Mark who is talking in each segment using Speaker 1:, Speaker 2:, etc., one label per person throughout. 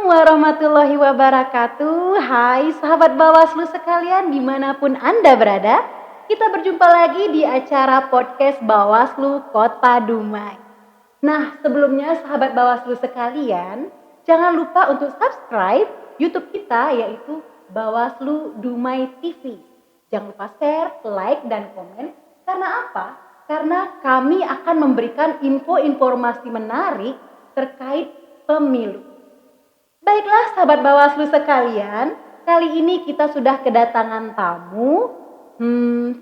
Speaker 1: Warahmatullahi Wabarakatuh. Hai sahabat Bawaslu sekalian dimanapun Anda berada. Kita berjumpa lagi di acara podcast Bawaslu Kota Dumai. Nah, sebelumnya sahabat Bawaslu sekalian, jangan lupa untuk subscribe YouTube kita yaitu Bawaslu Dumai TV. Jangan lupa share, like, dan komen. Karena apa? Karena kami akan memberikan informasi menarik terkait pemilu. Baiklah sahabat Bawaslu sekalian, kali ini kita sudah kedatangan tamu.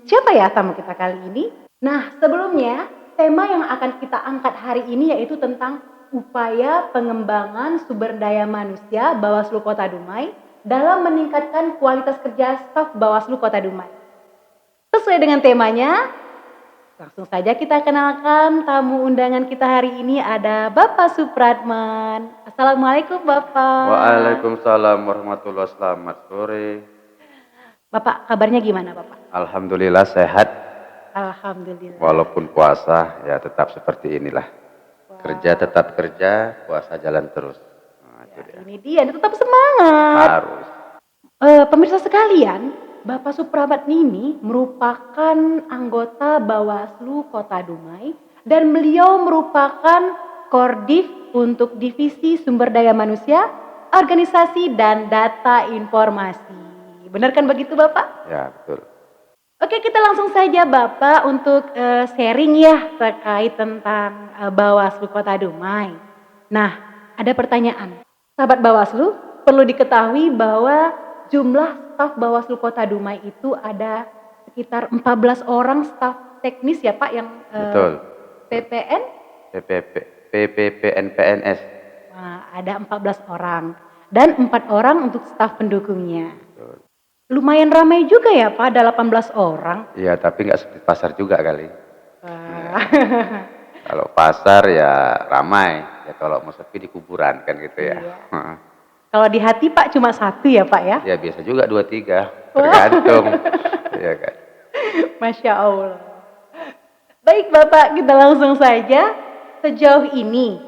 Speaker 1: Siapa ya tamu kita kali ini? Nah, sebelumnya tema yang akan kita angkat hari ini yaitu tentang upaya pengembangan sumber daya manusia Bawaslu Kota Dumai dalam meningkatkan kualitas kerja staf Bawaslu Kota Dumai. Sesuai dengan temanya, langsung saja kita kenalkan tamu undangan kita hari ini ada Bapak Supratman. Assalamualaikum Bapak.
Speaker 2: Waalaikumsalam warahmatullahi wabarakatuh. Selamat sore.
Speaker 1: Bapak kabarnya gimana Bapak?
Speaker 2: Alhamdulillah sehat.
Speaker 1: Alhamdulillah.
Speaker 2: Walaupun puasa ya tetap seperti inilah.
Speaker 1: Wow.
Speaker 2: Kerja tetap kerja, puasa jalan terus. Nah, itu dia.
Speaker 1: Ini dia, tetap semangat.
Speaker 2: Harus.
Speaker 1: Pemirsa sekalian, Bapak Supratman ini merupakan anggota Bawaslu Kota Dumai dan beliau merupakan Kordif untuk Divisi Sumber Daya Manusia, Organisasi dan Data Informasi. Benar kan begitu Bapak?
Speaker 2: Ya, betul.
Speaker 1: Oke, kita langsung saja Bapak untuk sharing ya terkait tentang Bawaslu Kota Dumai. Nah, ada pertanyaan. Sahabat Bawaslu, perlu diketahui bahwa jumlah staf Bawaslu Kota Dumai itu ada sekitar 14 orang staf teknis ya Pak yang
Speaker 2: Betul.
Speaker 1: PPN?
Speaker 2: PPPNPNS.
Speaker 1: Nah, ada 14 orang dan 4 orang untuk staf pendukungnya.
Speaker 2: Betul.
Speaker 1: Lumayan ramai juga ya Pak, ada 18 orang.
Speaker 2: Iya, tapi nggak seperti pasar juga kali.
Speaker 1: Ya.
Speaker 2: Kalau pasar ya ramai. Ya kalau mau sepi di kuburan kan gitu ya.
Speaker 1: Iya. Kalau di hati Pak cuma 1 ya Pak ya?
Speaker 2: Ya biasa juga 2-3, tergantung. Iya kan.
Speaker 1: Masya Allah. Baik Bapak, kita langsung saja. Sejauh ini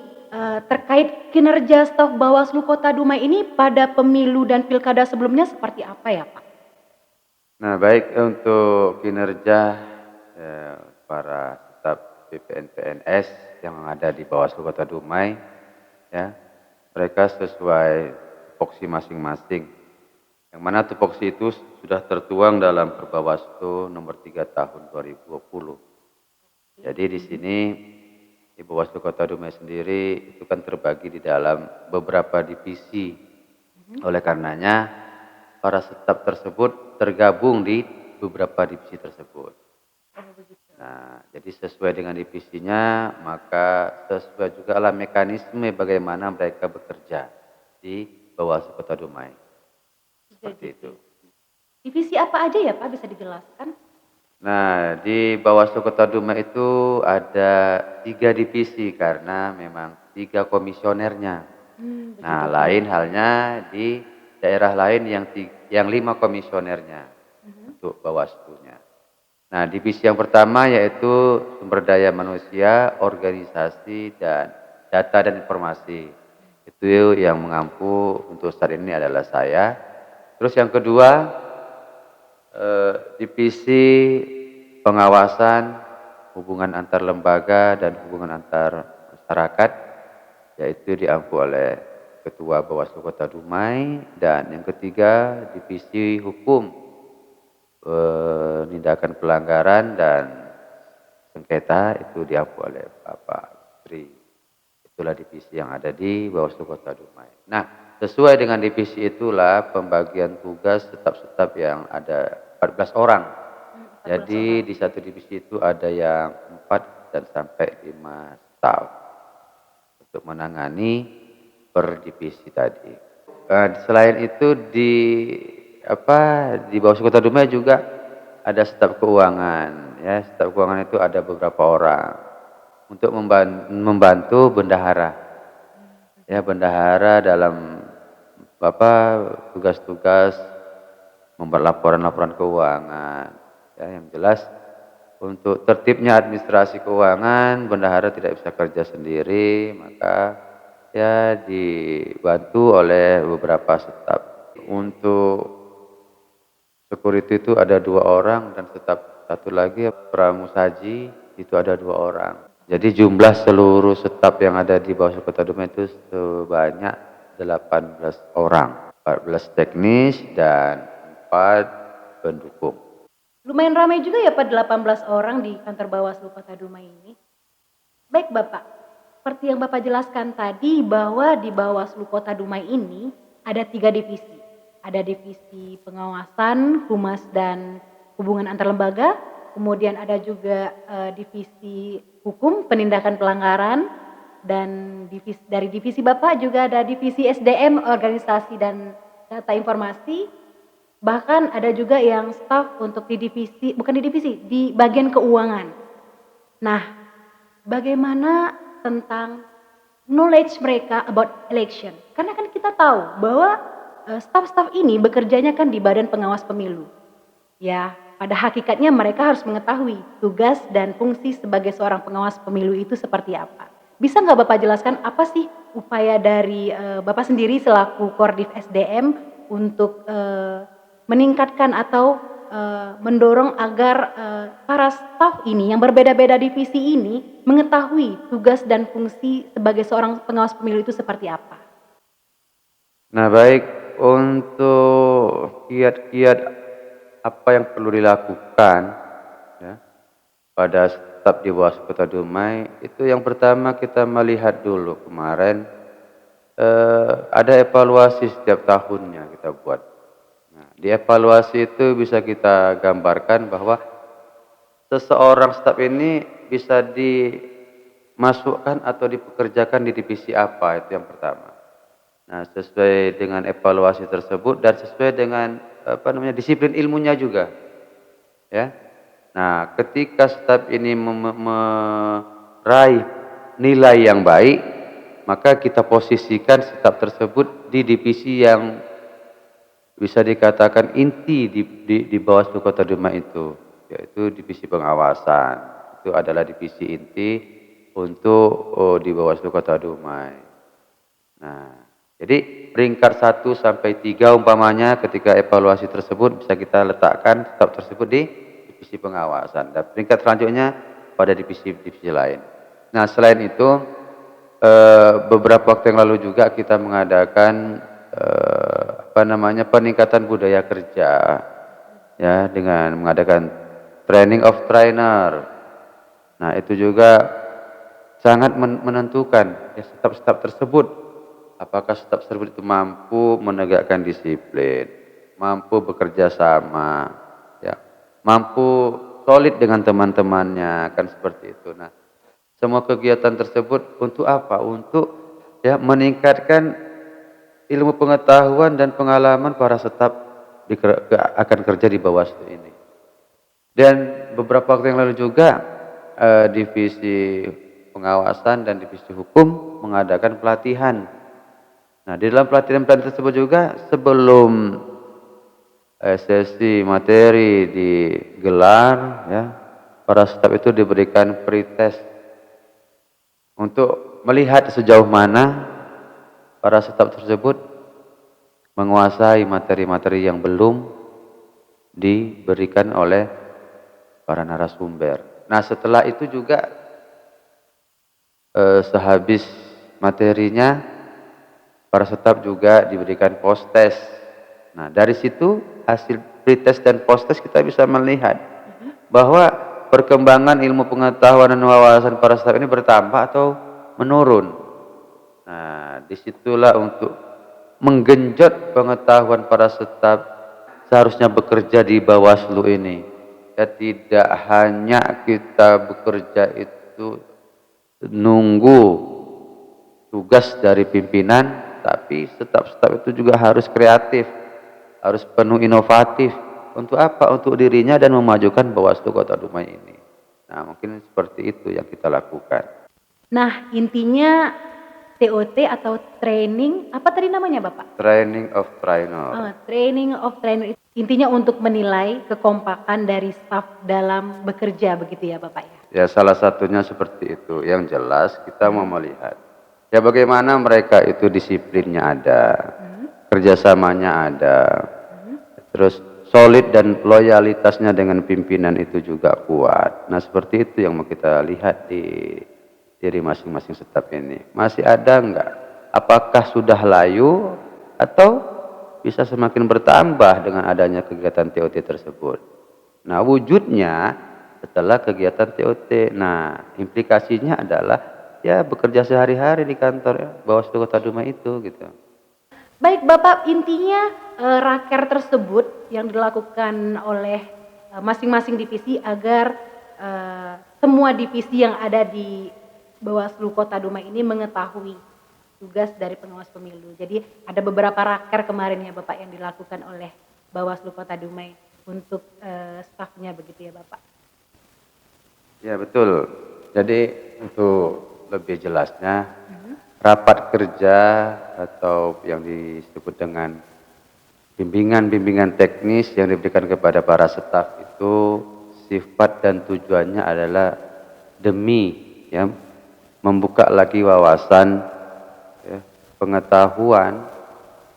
Speaker 1: terkait kinerja staf Bawaslu Kota Dumai ini pada pemilu dan pilkada sebelumnya seperti apa ya Pak?
Speaker 2: Nah baik untuk kinerja para staf PPNPNS yang ada di Bawaslu Kota Dumai, ya mereka sesuai tupoksi masing-masing. Yang mana tupoksi itu sudah tertuang dalam Perbawaslu nomor 3 tahun 2020. Jadi di sini di Bawaslu Kota Dumai sendiri itu kan terbagi di dalam beberapa divisi. Oleh karenanya para staf tersebut tergabung di beberapa divisi tersebut. Nah, jadi sesuai dengan divisinya, maka sesuai juga lah mekanisme bagaimana mereka bekerja di Bawaslu Kota Dumai. Seperti itu.
Speaker 1: Divisi apa aja ya Pak, bisa dijelaskan?
Speaker 2: Nah, di Bawaslu Kota Dumai itu ada 3 divisi karena memang 3 komisionernya. Nah, lain halnya di daerah lain yang 5 komisionernya untuk Bawaslu-nya. Nah, divisi yang pertama yaitu sumber daya manusia, organisasi, dan data dan informasi. Itu yang mengampu untuk saat ini adalah saya. Terus yang kedua, divisi pengawasan, hubungan antar lembaga dan hubungan antar masyarakat, yaitu diampu oleh Ketua Bawaslu Kota Dumai. Dan yang ketiga, divisi hukum, penindakan pelanggaran dan sengketa, itu diampu oleh Bapak Tri. Itulah divisi yang ada di Bawaslu Kota Dumai. Nah, sesuai dengan divisi itulah pembagian tugas staf-staf yang ada 14 orang. Jadi di satu divisi itu ada yang 4 dan sampai 5 staf untuk menangani per divisi tadi. Selain itu di Bawaslu Kota Dumai juga ada staf keuangan. Ya, staf keuangan itu ada beberapa orang untuk membantu bendahara. Ya, bendahara dalam tugas-tugas membuat laporan-laporan keuangan. Ya, yang jelas untuk tertibnya administrasi keuangan, bendahara tidak bisa kerja sendiri, maka ya dibantu oleh beberapa staf. Untuk security itu ada 2 orang dan staf satu lagi pramusaji itu ada 2 orang. Jadi jumlah seluruh staf yang ada di Bawaslu Kota Dumai itu sebanyak 18 orang, 14 teknis dan 4 pendukung.
Speaker 1: Lumayan ramai juga ya Pak, 18 orang di kantor Bawaslu Kota Dumai ini. Baik Bapak, seperti yang Bapak jelaskan tadi bahwa di Bawaslu Kota Dumai ini ada 3 divisi. Ada divisi pengawasan, humas dan hubungan antar lembaga, kemudian ada juga divisi hukum, penindakan pelanggaran, dan dari divisi Bapak juga ada divisi SDM, organisasi dan data informasi, bahkan ada juga yang staf untuk di divisi, bukan di divisi, di bagian keuangan. Nah, bagaimana tentang knowledge mereka about election? Karena kan kita tahu bahwa staf-staf ini bekerjanya kan di Badan Pengawas Pemilu. Ya, pada hakikatnya mereka harus mengetahui tugas dan fungsi sebagai seorang pengawas pemilu itu seperti apa. Bisa nggak Bapak jelaskan apa sih upaya dari Bapak sendiri selaku Kordiv SDM untuk meningkatkan atau mendorong agar para staf ini yang berbeda-beda divisi ini mengetahui tugas dan fungsi sebagai seorang pengawas pemilu itu seperti apa?
Speaker 2: Nah, baik, untuk kiat-kiat apa yang perlu dilakukan ya, pada staf di Bawaslu Kota Dumai itu yang pertama kita melihat dulu kemarin ada evaluasi setiap tahunnya kita buat. Nah, di evaluasi itu bisa kita gambarkan bahwa seseorang staf ini bisa dimasukkan atau dipekerjakan di divisi apa, itu yang pertama. Nah, sesuai dengan evaluasi tersebut dan sesuai dengan disiplin ilmunya juga, ya. Nah, ketika staf ini meraih nilai yang baik, maka kita posisikan staf tersebut di divisi yang bisa dikatakan inti di Bawaslu Kota Dumai itu, yaitu divisi pengawasan. Itu adalah divisi inti untuk di Bawaslu Kota Dumai. Nah, jadi peringkat 1 sampai 3 umpamanya ketika evaluasi tersebut bisa kita letakkan staf tersebut di divisi pengawasan dan peringkat selanjutnya pada divisi-divisi lain. Nah, selain itu beberapa waktu yang lalu juga kita mengadakan peningkatan budaya kerja ya dengan mengadakan training of trainer. Nah, itu juga sangat menentukan ya staf-staf tersebut apakah staf tersebut itu mampu menegakkan disiplin, mampu bekerja sama, ya, mampu solid dengan teman-temannya, kan seperti itu. Nah, semua kegiatan tersebut untuk apa? Untuk ya meningkatkan ilmu pengetahuan dan pengalaman para staf akan kerja di Bawaslu ini. Dan beberapa waktu yang lalu juga divisi pengawasan dan divisi hukum mengadakan pelatihan. Nah, di dalam pelatihan tersebut juga sebelum sesi materi digelar, ya, para staf itu diberikan pretest untuk melihat sejauh mana para staf tersebut menguasai materi-materi yang belum diberikan oleh para narasumber. Nah, setelah itu juga sehabis materinya para staf juga diberikan post test. Nah, dari situ hasil pretest dan post test kita bisa melihat bahwa perkembangan ilmu pengetahuan dan wawasan para staf ini bertambah atau menurun. Nah, disitulah untuk menggenjot pengetahuan para staf seharusnya bekerja di Bawaslu ini. Ya, tidak hanya kita bekerja itu nunggu tugas dari pimpinan, tapi staf-staf itu juga harus kreatif, harus penuh inovatif. Untuk apa? Untuk dirinya dan memajukan Bawaslu Kota Dumai ini. Nah, mungkin seperti itu yang kita lakukan.
Speaker 1: Nah, intinya TOT atau training, apa tadi namanya Bapak?
Speaker 2: Training of trainer.
Speaker 1: Training of trainer, intinya untuk menilai kekompakan dari staf dalam bekerja begitu ya Bapak ya?
Speaker 2: Ya, salah satunya seperti itu. Yang jelas kita mau melihat Ya bagaimana mereka itu disiplinnya ada, kerjasamanya ada, terus solid dan loyalitasnya dengan pimpinan itu juga kuat. Nah seperti itu yang mau kita lihat di diri masing-masing staf ini. Masih ada enggak? Apakah sudah layu atau bisa semakin bertambah dengan adanya kegiatan TOT tersebut? Nah wujudnya setelah kegiatan TOT. Nah implikasinya adalah ya bekerja sehari-hari di kantor ya, Bawaslu Kota Dumai itu gitu.
Speaker 1: Baik Bapak, intinya raker tersebut yang dilakukan oleh masing-masing divisi agar semua divisi yang ada di Bawaslu Kota Dumai ini mengetahui tugas dari pengawas pemilu. Jadi ada beberapa raker kemarin ya Bapak yang dilakukan oleh Bawaslu Kota Dumai untuk stafnya begitu ya Bapak?
Speaker 2: Ya betul. Jadi untuk lebih jelasnya rapat kerja atau yang disebut dengan bimbingan-bimbingan teknis yang diberikan kepada para staf itu sifat dan tujuannya adalah demi ya membuka lagi wawasan ya, pengetahuan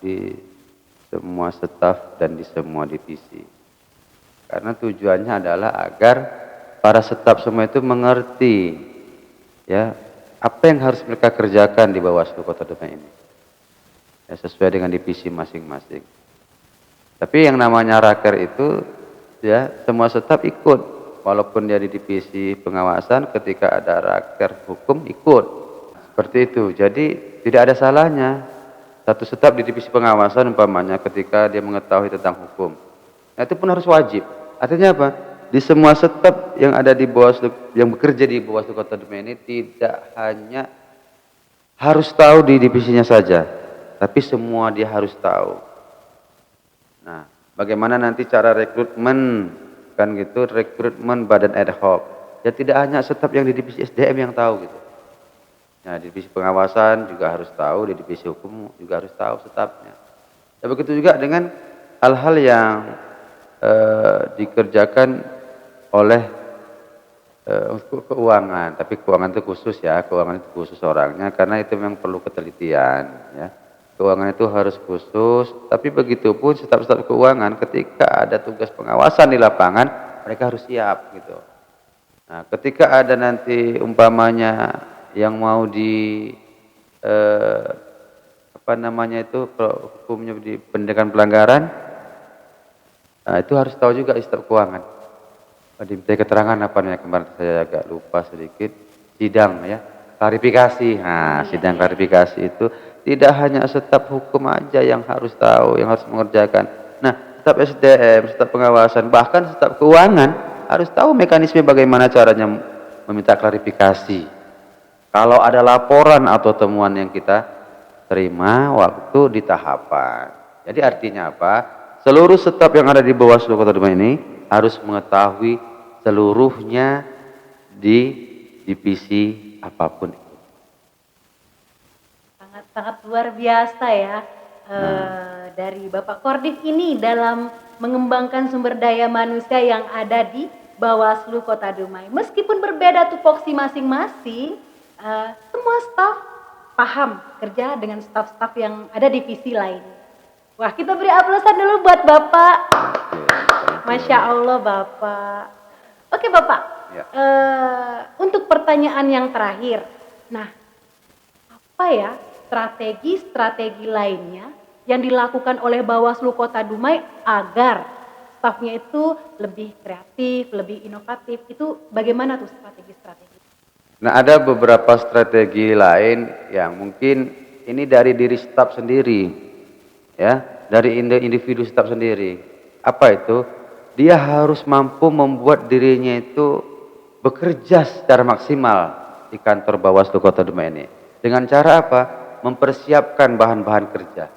Speaker 2: di semua staf dan di semua divisi. Karena tujuannya adalah agar para staf semua itu mengerti ya apa yang harus mereka kerjakan di Bawaslu Kota Dumai ini. Ya, sesuai dengan divisi masing-masing. Tapi yang namanya raker itu ya semua staf ikut. Walaupun dia di divisi pengawasan, ketika ada raker hukum ikut. Seperti itu. Jadi tidak ada salahnya satu staf di divisi pengawasan umpamanya ketika dia mengetahui tentang hukum. Nah, itu pun harus wajib. Artinya apa? Di semua staf yang ada di Bawaslu, yang bekerja di Bawaslu Kota Dumai ini tidak hanya harus tahu di divisinya saja, tapi semua dia harus tahu. Nah, bagaimana nanti cara rekrutmen, kan gitu, rekrutmen badan ad hoc. Ya tidak hanya staf yang di divisi SDM yang tahu gitu. Nah, di divisi pengawasan juga harus tahu, di divisi hukum juga harus tahu stafnya. Ya begitu juga dengan hal-hal yang dikerjakan oleh keuangan, tapi keuangan itu khusus ya, keuangan itu khusus orangnya karena itu memang perlu ketelitian ya. Keuangan itu harus khusus, tapi begitu pun staf-staf keuangan ketika ada tugas pengawasan di lapangan, mereka harus siap gitu. Nah, ketika ada nanti umpamanya yang mau di apa namanya itu hukumnya di pendidikan pelanggaran, nah, itu harus tahu juga staf keuangan. Diminta keterangan apa nih kemarin saya agak lupa sedikit, sidang ya, klarifikasi. Nah, sidang klarifikasi itu tidak hanya staf hukum aja yang harus tahu, yang harus mengerjakan. Nah, staf SDM, staf pengawasan, bahkan staf keuangan harus tahu mekanisme bagaimana caranya meminta klarifikasi. Kalau ada laporan atau temuan yang kita terima waktu di tahapan. Jadi artinya apa? Seluruh staf yang ada di Bawaslu Kota Dumai ini harus mengetahui seluruhnya di divisi apapun itu.
Speaker 1: Sangat luar biasa ya dari Bapak Kordif ini dalam mengembangkan sumber daya manusia yang ada di Bawaslu Kota Dumai. Meskipun berbeda tupoksi masing-masing, semua staf paham kerja dengan staf-staf yang ada di divisi lain. Wah, kita beri aplausan dulu buat Bapak. Masya Allah Bapak. Oke Bapak, ya. Untuk pertanyaan yang terakhir, nah apa ya strategi lainnya yang dilakukan oleh Bawaslu Kota Dumai agar stafnya itu lebih kreatif, lebih inovatif, itu bagaimana tuh strategi-strategi?
Speaker 2: Nah ada beberapa strategi lain yang mungkin ini dari diri staf sendiri, ya dari individu staf sendiri. Apa itu? Dia harus mampu membuat dirinya itu bekerja secara maksimal di kantor Bawaslu Kota Dumai ini. Dengan cara apa? Mempersiapkan bahan-bahan kerja.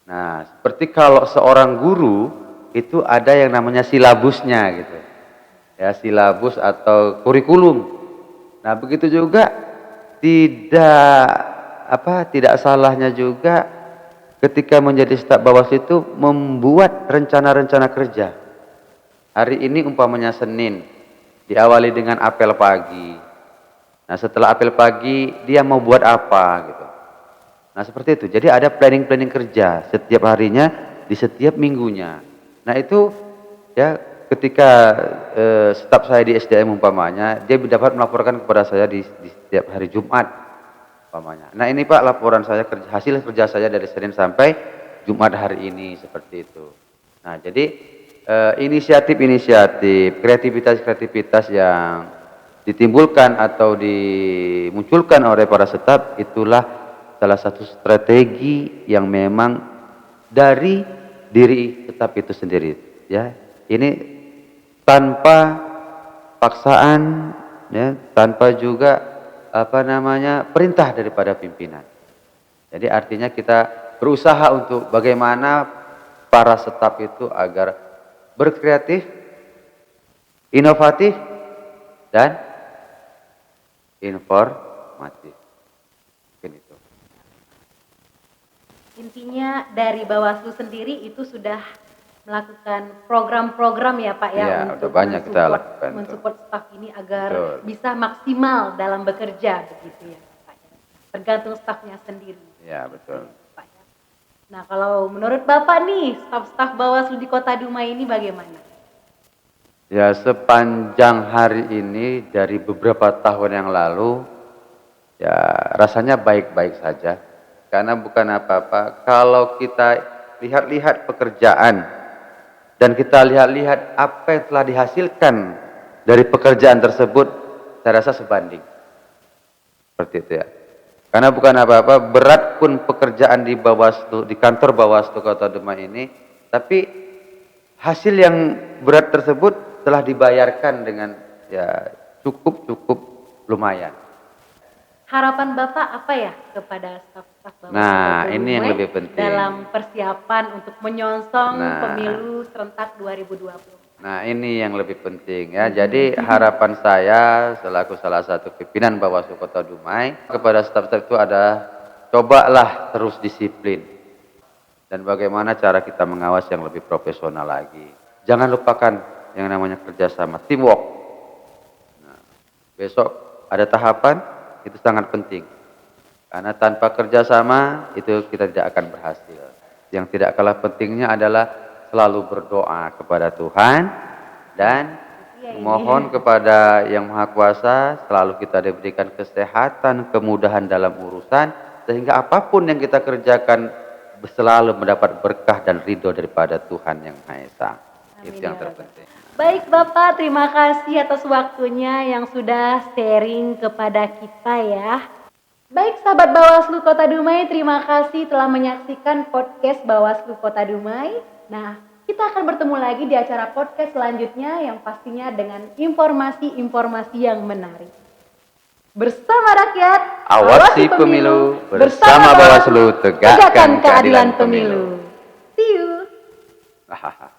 Speaker 2: Nah, seperti kalau seorang guru itu ada yang namanya silabusnya gitu. Ya, silabus atau kurikulum. Nah, begitu juga tidak salahnya juga ketika menjadi staf Bawaslu itu membuat rencana-rencana kerja. Hari ini umpamanya Senin, diawali dengan apel pagi. Nah setelah apel pagi dia mau buat apa gitu. Nah seperti itu. Jadi ada planning-planning kerja setiap harinya di setiap minggunya. Nah itu ya ketika staf saya di SDM umpamanya dia dapat melaporkan kepada saya di setiap hari Jumat umpamanya. Nah ini Pak laporan saya hasil kerja saya dari Senin sampai Jumat hari ini seperti itu. Nah jadi inisiatif-inisiatif, kreativitas-kreativitas yang ditimbulkan atau dimunculkan oleh para staf itulah salah satu strategi yang memang dari diri staf itu sendiri ya. Ini tanpa paksaan ya, tanpa juga perintah daripada pimpinan. Jadi artinya kita berusaha untuk bagaimana para staf itu agar berkreatif, inovatif dan informatif. Mungkin itu.
Speaker 1: Intinya dari Bawaslu sendiri itu sudah melakukan program-program ya Pak ya,
Speaker 2: Ya,
Speaker 1: untuk
Speaker 2: udah banyak kita lakukan
Speaker 1: mensupport staf ini agar
Speaker 2: betul,
Speaker 1: bisa maksimal dalam bekerja begitu ya Pak ya. Tergantung stafnya sendiri.
Speaker 2: ya betul.
Speaker 1: Pak ya. Nah kalau menurut Bapak nih staf-staf Bawaslu di Kota Dumai ini bagaimana?
Speaker 2: Ya sepanjang hari ini dari beberapa tahun yang lalu ya rasanya baik-baik saja. Karena bukan apa-apa kalau kita lihat-lihat pekerjaan dan kita lihat-lihat apa yang telah dihasilkan dari pekerjaan tersebut, saya rasa sebanding. Seperti itu ya. Karena bukan apa-apa, berat pun pekerjaan di Bawaslu, di kantor Bawaslu Kota Dumai ini, tapi hasil yang berat tersebut telah dibayarkan dengan ya cukup lumayan.
Speaker 1: Harapan Bapak apa ya kepada staf-staf Bawaslu
Speaker 2: Nah,
Speaker 1: Kota
Speaker 2: ini yang
Speaker 1: Dumai
Speaker 2: lebih penting.
Speaker 1: dalam persiapan untuk menyongsong
Speaker 2: Nah.
Speaker 1: pemilu serentak 2020?
Speaker 2: Nah, ini yang lebih penting ya. Jadi harapan saya selaku salah satu pimpinan Bawaslu Kota Dumai kepada staf-staf itu ada cobalah terus disiplin. Dan bagaimana cara kita mengawas yang lebih profesional lagi. Jangan lupakan yang namanya kerjasama, teamwork. Nah, besok ada tahapan, itu sangat penting. Karena tanpa kerjasama, itu kita tidak akan berhasil. Yang tidak kalah pentingnya adalah selalu berdoa kepada Tuhan dan mohon kepada Yang Maha Kuasa selalu kita diberikan kesehatan, kemudahan dalam urusan, sehingga apapun yang kita kerjakan selalu mendapat berkah dan ridho daripada Tuhan Yang Maha Esa. Itu yang terpenting.
Speaker 1: Baik Bapak, terima kasih atas waktunya yang sudah sharing kepada kita ya. Baik sahabat Bawaslu Kota Dumai, terima kasih telah menyaksikan podcast Bawaslu Kota Dumai. Nah, kita akan bertemu lagi di acara podcast selanjutnya yang pastinya dengan informasi-informasi yang menarik. Bersama rakyat,
Speaker 2: awasi pemilu, bersama Bawaslu tegakkan keadilan pemilu.
Speaker 1: See you.
Speaker 2: Hahaha.